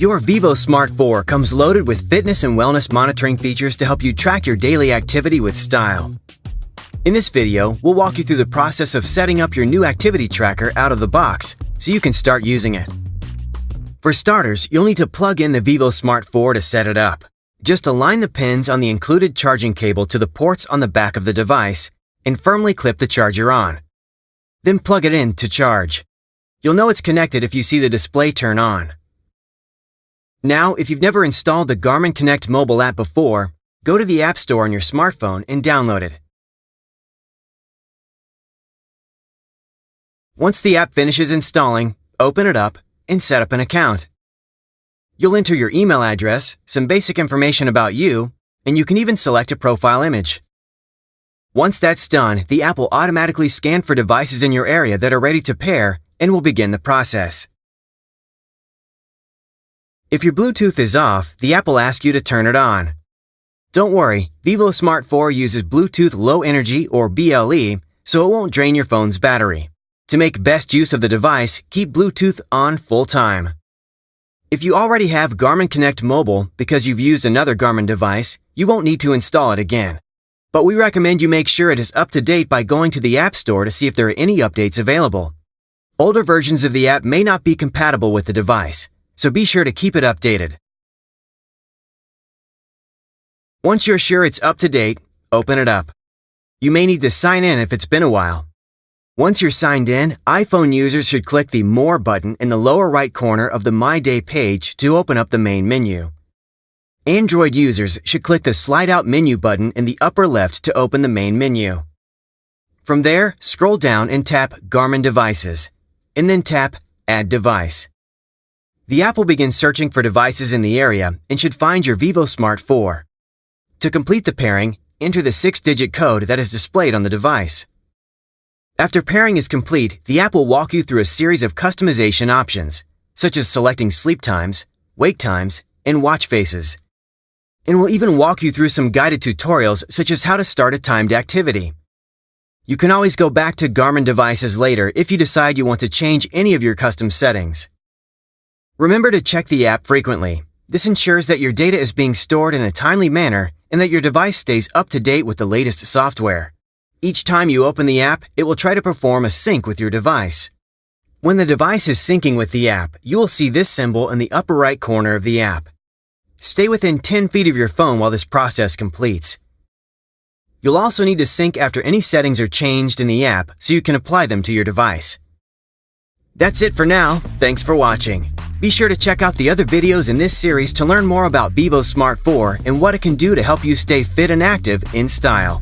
Your vívosmart 4 comes loaded with fitness and wellness monitoring features to help you track your daily activity with style. In this video, we'll walk you through the process of setting up your new activity tracker out of the box so you can start using it. For starters, you'll need to plug in the vívosmart 4 to set it up. Just align the pins on the included charging cable to the ports on the back of the device and firmly clip the charger on. Then plug it in to charge. You'll know it's connected if you see the display turn on. Now, if you've never installed the Garmin Connect mobile app before, go to the App Store on your smartphone and download it. Once the app finishes installing, open it up and set up an account. You'll enter your email address, some basic information about you, and you can even select a profile image. Once that's done, the app will automatically scan for devices in your area that are ready to pair and will begin the process. If your Bluetooth is off, the app will ask you to turn it on. Don't worry, vívosmart 4 uses Bluetooth Low Energy or BLE, so it won't drain your phone's battery. To make best use of the device, keep Bluetooth on full time. If you already have Garmin Connect Mobile because you've used another Garmin device, you won't need to install it again. But we recommend you make sure it is up to date by going to the App Store to see if there are any updates available. Older versions of the app may not be compatible with the device, so be sure to keep it updated. Once you're sure it's up to date, open it up. You may need to sign in if it's been a while. Once you're signed in, iPhone users should click the More button in the lower right corner of the My Day page to open up the main menu. Android users should click the Slide Out Menu button in the upper left to open the main menu. From there, scroll down and tap Garmin Devices, and then tap Add Device. The app will begin searching for devices in the area and should find your vívosmart 4. To complete the pairing, enter the 6-digit code that is displayed on the device. After pairing is complete, the app will walk you through a series of customization options, such as selecting sleep times, wake times, and watch faces. And will even walk you through some guided tutorials such as how to start a timed activity. You can always go back to Garmin devices later if you decide you want to change any of your custom settings. Remember to check the app frequently. This ensures that your data is being stored in a timely manner and that your device stays up to date with the latest software. Each time you open the app, it will try to perform a sync with your device. When the device is syncing with the app, you will see this symbol in the upper right corner of the app. Stay within 10 feet of your phone while this process completes. You'll also need to sync after any settings are changed in the app so you can apply them to your device. That's it for now. Thanks for watching. Be sure to check out the other videos in this series to learn more about vívosmart 4 and what it can do to help you stay fit and active in style.